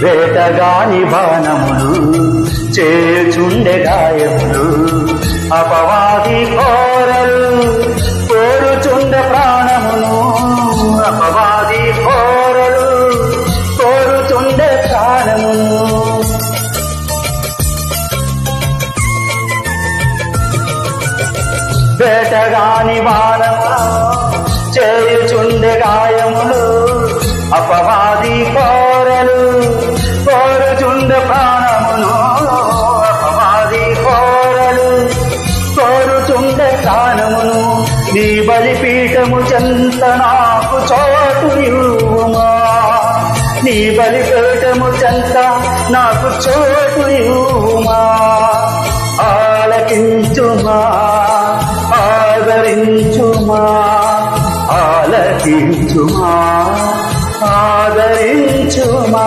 వేటగాని బాణములు చేచుండె గాయములు అపవాది కోరలు కోరుచుండె ప్రాణమును అపవాది కోరలు కోరుచుండె ప్రాణమును వేటగాని బాణములు చేయుచుండె గాయములు అపవాది కోరలు కోరుచుండె ప్రాణమును అపవాది కోరలు కోరుచుండె ప్రాణమును నీ బలిపీఠము చెంత నాకు చోటు ఇవ్వుమా నీ బలిపీఠము చెంత నాకు చోటు ఇవ్వుమా ఆలకించుమా ఆదరించుమా ఆలకించుమా ఆదరించుమా